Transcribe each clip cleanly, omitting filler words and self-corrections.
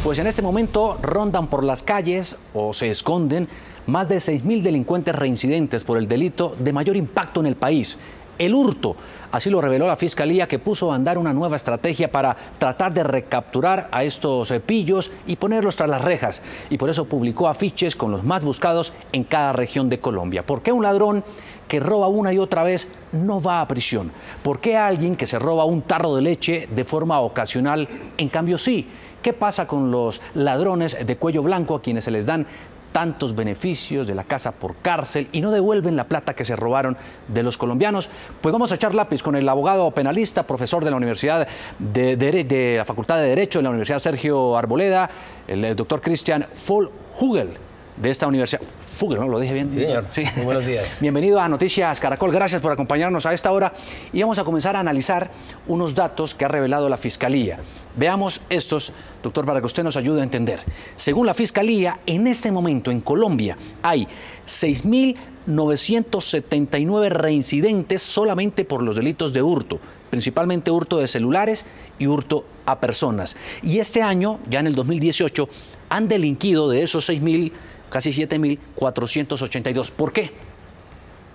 Pues en este momento rondan por las calles o se esconden más de 6.000 delincuentes reincidentes por el delito de mayor impacto en el país, el hurto. Así lo reveló la Fiscalía, que puso a andar una nueva estrategia para tratar de recapturar a estos pillos y ponerlos tras las rejas. Y por eso publicó afiches con los más buscados en cada región de Colombia. ¿Por qué un ladrón que roba una y otra vez no va a prisión? ¿Por qué alguien que se roba un tarro de leche de forma ocasional, en cambio sí? ¿Qué pasa con los ladrones de cuello blanco a quienes se les dan tantos beneficios de la casa por cárcel y no devuelven la plata que se robaron de los colombianos? Pues vamos a echar lápiz con el abogado penalista, profesor de la Universidad de la Facultad de Derecho de la Universidad Sergio Arboleda, el doctor Christian Vollhugel, de esta universidad. Fugel, ¿no? ¿Lo dije bien? Sí, señor. Sí. Muy buenos días. Bienvenido a Noticias Caracol. Gracias por acompañarnos a esta hora. Y vamos a comenzar a analizar unos datos que ha revelado la Fiscalía. Veamos estos, doctor, para que usted nos ayude a entender. Según la Fiscalía, en este momento en Colombia hay 6.979 reincidentes solamente por los delitos de hurto, principalmente hurto de celulares y hurto a personas. Y este año, ya en el 2018, han delinquido de esos 6.000, casi 7.482. ¿Por qué?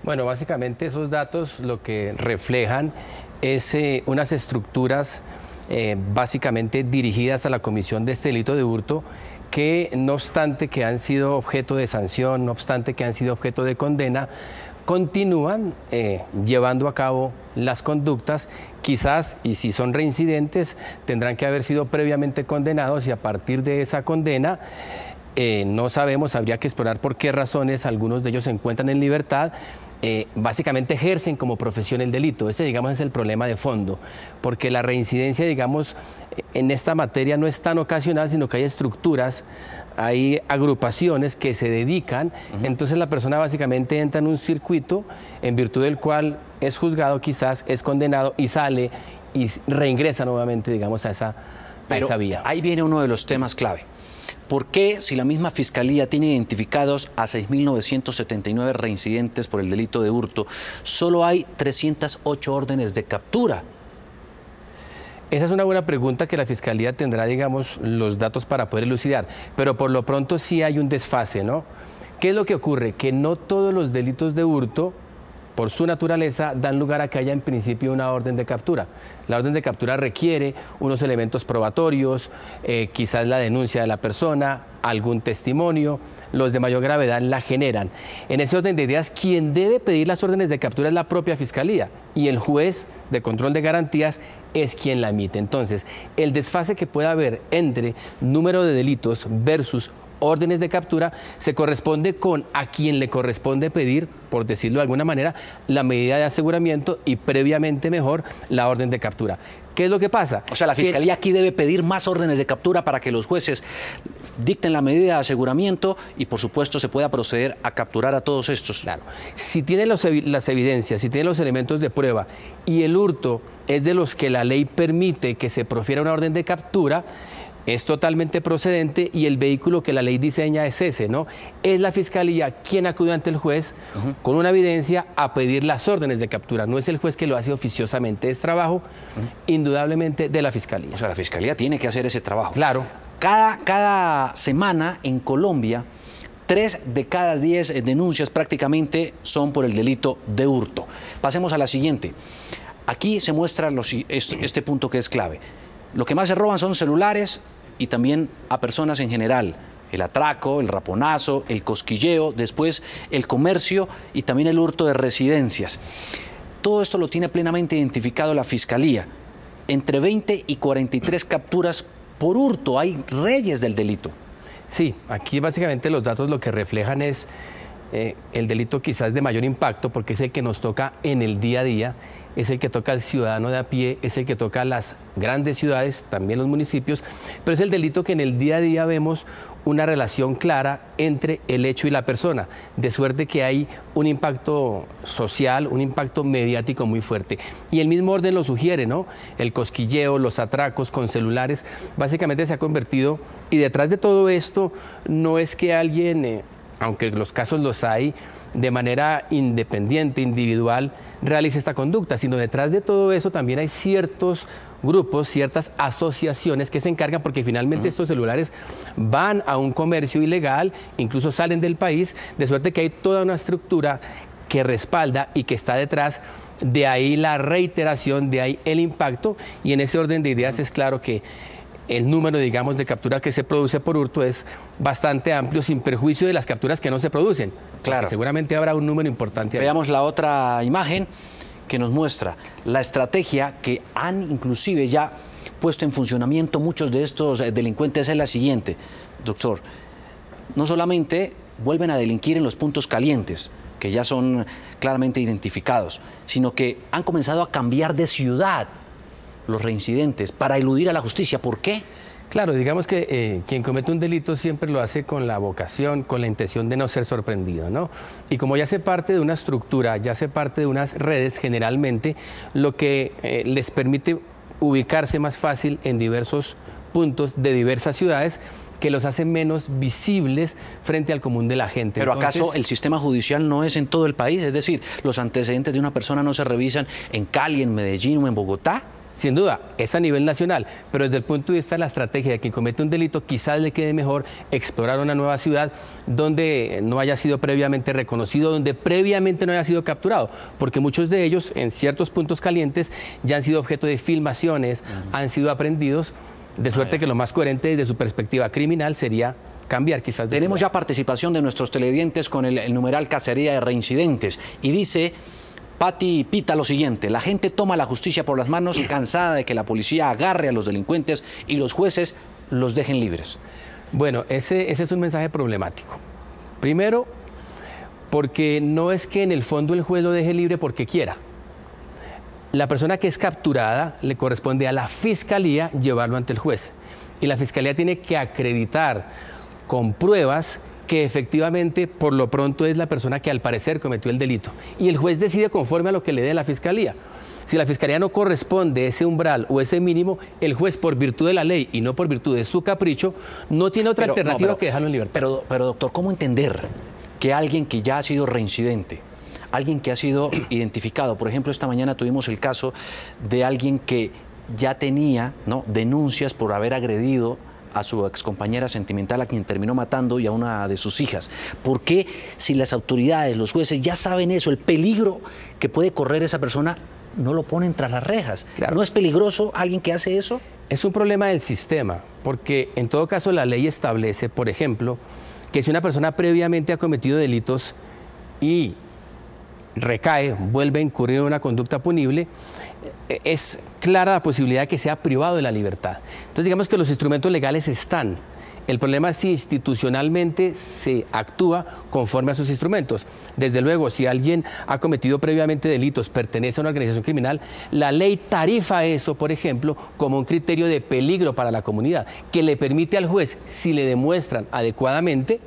Bueno, básicamente esos datos lo que reflejan es unas estructuras básicamente dirigidas a la comisión de este delito de hurto que, no obstante que han sido objeto de sanción, no obstante que han sido objeto de condena, continúan llevando a cabo las conductas. Quizás, y si son reincidentes, tendrán que haber sido previamente condenados, y a partir de esa condena no sabemos, habría que explorar por qué razones algunos de ellos se encuentran en libertad. Básicamente ejercen como profesión el delito. Ese, digamos, es el problema de fondo, porque la reincidencia, digamos, en esta materia no es tan ocasional, sino que hay estructuras, hay agrupaciones que se dedican. Entonces la persona básicamente entra en un circuito en virtud del cual es juzgado, quizás es condenado y sale y reingresa nuevamente, digamos, a esa vía. Ahí viene uno de los temas clave. ¿Por qué, si la misma Fiscalía tiene identificados a 6.979 reincidentes por el delito de hurto, solo hay 308 órdenes de captura? Esa es una buena pregunta que la Fiscalía tendrá, digamos, los datos para poder elucidar, pero por lo pronto sí hay un desfase, ¿no? ¿Qué es lo que ocurre? Que no todos los delitos de hurto, por su naturaleza, dan lugar a que haya en principio una orden de captura. La orden de captura requiere unos elementos probatorios, quizás la denuncia de la persona, algún testimonio. Los de mayor gravedad la generan. En ese orden de ideas, quien debe pedir las órdenes de captura es la propia Fiscalía, y el juez de control de garantías es quien la emite. Entonces, el desfase que pueda haber entre número de delitos versus órdenes de captura se corresponde con a quien le corresponde pedir, por decirlo de alguna manera, la medida de aseguramiento y previamente mejor la orden de captura. ¿Qué es lo que pasa? O sea, la Fiscalía aquí debe pedir más órdenes de captura para que los jueces dicten la medida de aseguramiento y, por supuesto, se pueda proceder a capturar a todos estos. Claro. Si tiene las evidencias, si tiene los elementos de prueba y el hurto es de los que la ley permite que se profiera una orden de captura, es totalmente procedente, y el vehículo que la ley diseña es ese, ¿no? Es la Fiscalía quien acude ante el juez con una evidencia a pedir las órdenes de captura. No es el juez que lo hace oficiosamente, es trabajo indudablemente de la Fiscalía. O sea, la Fiscalía tiene que hacer ese trabajo. Claro. Cada semana en Colombia, 3 de cada 10 denuncias prácticamente son por el delito de hurto. Pasemos a la siguiente. Aquí se muestra este punto que es clave. Lo que más se roban son celulares y también a personas en general. El atraco, el raponazo, el cosquilleo, después el comercio y también el hurto de residencias. Todo esto lo tiene plenamente identificado la Fiscalía. Entre 20 y 43 capturas por hurto. Hay reyes del delito. Sí, aquí básicamente los datos lo que reflejan es el delito quizás de mayor impacto, porque es el que nos toca en el día a día, es el que toca al ciudadano de a pie, es el que toca a las grandes ciudades, también los municipios, pero es el delito que en el día a día vemos una relación clara entre el hecho y la persona, de suerte que hay un impacto social, un impacto mediático muy fuerte. Y el mismo orden lo sugiere, ¿no? El cosquilleo, los atracos con celulares, básicamente se ha convertido, y detrás de todo esto no es que alguien, aunque los casos los hay, de manera independiente, individual, realice esta conducta, sino detrás de todo eso también hay ciertos grupos, ciertas asociaciones que se encargan, porque finalmente estos celulares van a un comercio ilegal, incluso salen del país, de suerte que hay toda una estructura que respalda y que está detrás. De ahí la reiteración, de ahí el impacto, y en ese orden de ideas es claro que el número, digamos, de capturas que se produce por hurto es bastante amplio, sin perjuicio de las capturas que no se producen. Claro. Seguramente habrá un número importante ahí. Veamos la otra imagen que nos muestra la estrategia que han inclusive ya puesto en funcionamiento muchos de estos delincuentes. Es la siguiente, doctor. No solamente vuelven a delinquir en los puntos calientes, que ya son claramente identificados, sino que han comenzado a cambiar de ciudad los reincidentes para eludir a la justicia. ¿Por qué? Claro, digamos que quien comete un delito siempre lo hace con la vocación, con la intención de no ser sorprendido, ¿no? Y como ya hace parte de una estructura, ya hace parte de unas redes, generalmente, lo que les permite ubicarse más fácil en diversos puntos de diversas ciudades, que los hace menos visibles frente al común de la gente. Pero Entonces, ¿acaso el sistema judicial no es en todo el país? Es decir, ¿los antecedentes de una persona no se revisan en Cali, en Medellín o en Bogotá? Sin duda, es a nivel nacional, pero desde el punto de vista de la estrategia de quien comete un delito, quizás le quede mejor explorar una nueva ciudad donde no haya sido previamente reconocido, donde previamente no haya sido capturado, porque muchos de ellos en ciertos puntos calientes ya han sido objeto de filmaciones, han sido aprendidos, de suerte que lo más coherente desde su perspectiva criminal sería cambiar quizás de Tenemos ciudad. ya participación de nuestros televidentes con el numeral Cacería de Reincidentes y dice Pati Pita lo siguiente: la gente toma la justicia por las manos, cansada de que la policía agarre a los delincuentes y los jueces los dejen libres. Bueno, ese es un mensaje problemático. Primero, porque no es que en el fondo el juez lo deje libre porque quiera. La persona que es capturada le corresponde a la fiscalía llevarlo ante el juez. Y la fiscalía tiene que acreditar con pruebas que efectivamente, por lo pronto, es la persona que al parecer cometió el delito. Y el juez decide conforme a lo que le dé la fiscalía. Si la fiscalía no corresponde ese umbral o ese mínimo, el juez, por virtud de la ley y no por virtud de su capricho, no tiene otra alternativa que dejarlo en libertad. Pero doctor, ¿cómo entender que alguien que ya ha sido reincidente, alguien que ha sido identificado, por ejemplo, esta mañana tuvimos el caso de alguien que ya tenía, ¿no?, denuncias por haber agredido a su excompañera sentimental, a quien terminó matando, y a una de sus hijas? ¿Por qué, si las autoridades, los jueces ya saben eso, el peligro que puede correr esa persona, no lo ponen tras las rejas? Claro. ¿No es peligroso alguien que hace eso? Es un problema del sistema, porque en todo caso la ley establece, por ejemplo, que si una persona previamente ha cometido delitos y recae, vuelve a incurrir en una conducta punible, es clara la posibilidad de que sea privado de la libertad. Entonces, digamos que los instrumentos legales están. El problema es si institucionalmente se actúa conforme a sus instrumentos. Desde luego, si alguien ha cometido previamente delitos, pertenece a una organización criminal, la ley tarifa eso, por ejemplo, como un criterio de peligro para la comunidad, que le permite al juez, si le demuestran adecuadamente,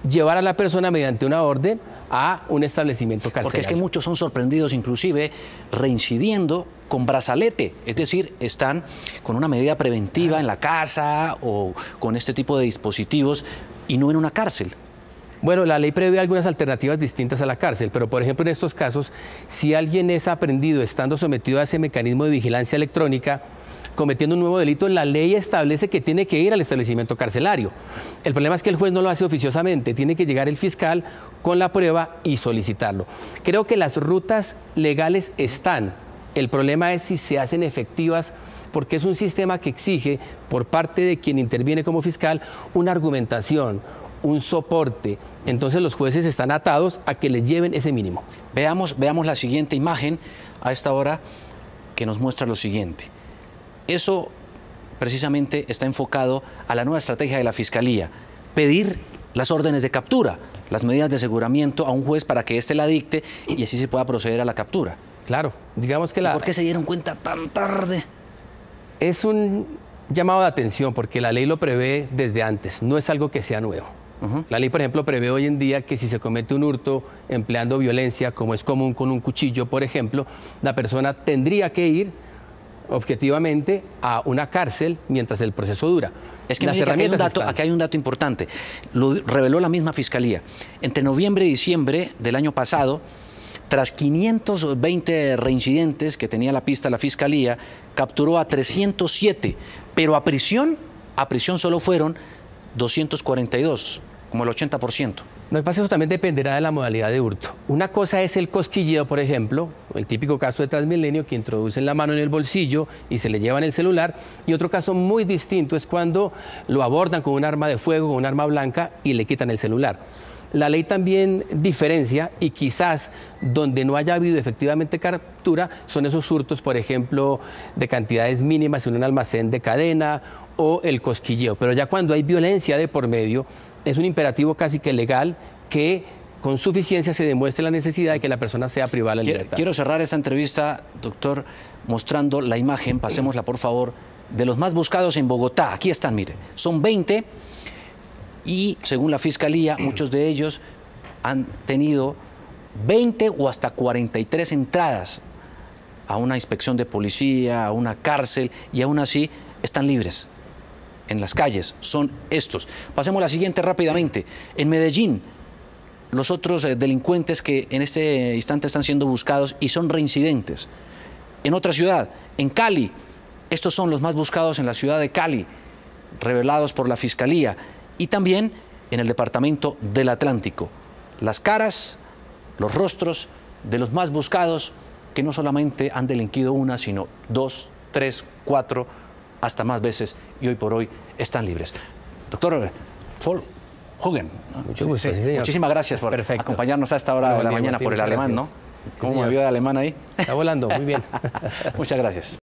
llevar a la persona mediante una orden a un establecimiento carcelario. Porque es que muchos son sorprendidos inclusive reincidiendo con brazalete, es decir, están con una medida preventiva en la casa o con este tipo de dispositivos y no en una cárcel. Bueno, la ley prevé algunas alternativas distintas a la cárcel, pero por ejemplo en estos casos, si alguien es aprehendido estando sometido a ese mecanismo de vigilancia electrónica, cometiendo un nuevo delito, la ley establece que tiene que ir al establecimiento carcelario. El problema es que el juez no lo hace oficiosamente, tiene que llegar el fiscal con la prueba y solicitarlo. Creo que las rutas legales están. El problema es si se hacen efectivas, porque es un sistema que exige, por parte de quien interviene como fiscal, una argumentación, un soporte. Entonces los jueces están atados a que les lleven ese mínimo. Veamos la siguiente imagen a esta hora, que nos muestra lo siguiente. Eso precisamente está enfocado a la nueva estrategia de la Fiscalía: pedir las órdenes de captura, las medidas de aseguramiento a un juez para que éste la dicte y así se pueda proceder a la captura. Claro, digamos que ¿Por qué se dieron cuenta tan tarde? Es un llamado de atención porque la ley lo prevé desde antes, no es algo que sea nuevo. La ley, por ejemplo, prevé hoy en día que si se comete un hurto empleando violencia, como es común con un cuchillo, por ejemplo, la persona tendría que ir objetivamente a una cárcel mientras el proceso dura. Es que aquí hay un dato importante, lo reveló la misma Fiscalía. Entre noviembre y diciembre del año pasado, Tras 520 reincidentes que tenía la pista la Fiscalía, capturó a 307, pero a prisión solo fueron 242, como el 80%. Lo que pasa es que eso también dependerá de la modalidad de hurto. Una cosa es el cosquilleo, por ejemplo, el típico caso de Transmilenio, que introducen la mano en el bolsillo y se le llevan el celular. Y otro caso muy distinto es cuando lo abordan con un arma de fuego, con un arma blanca y le quitan el celular. La ley también diferencia y quizás donde no haya habido efectivamente captura son esos hurtos, por ejemplo, de cantidades mínimas en un almacén de cadena o el cosquilleo. Pero ya cuando hay violencia de por medio, es un imperativo casi que legal que con suficiencia se demuestre la necesidad de que la persona sea privada de la libertad. Quiero cerrar esta entrevista, doctor, mostrando la imagen, pasémosla por favor, de los más buscados en Bogotá. Aquí están, mire, son 20 y según la Fiscalía, muchos de ellos han tenido 20 o hasta 43 entradas a una inspección de policía, a una cárcel, y aún así están libres en las calles. Son estos. Pasemos a la siguiente rápidamente. En Medellín, los otros delincuentes que en este instante están siendo buscados y son reincidentes. En otra ciudad, en Cali, estos son los más buscados en la ciudad de Cali, revelados por la Fiscalía. Y también en el departamento del Atlántico. Las caras, los rostros de los más buscados que no solamente han delinquido una, sino 2, 3, 4, hasta más veces, y hoy por hoy están libres. Doctor Hugen, mucho gusto, sí, muchísimas gracias por acompañarnos a esta hora de la mañana por el alemán, ¿no? ¿Cómo me vio de alemán ahí? Está volando, muy bien. Muchas gracias.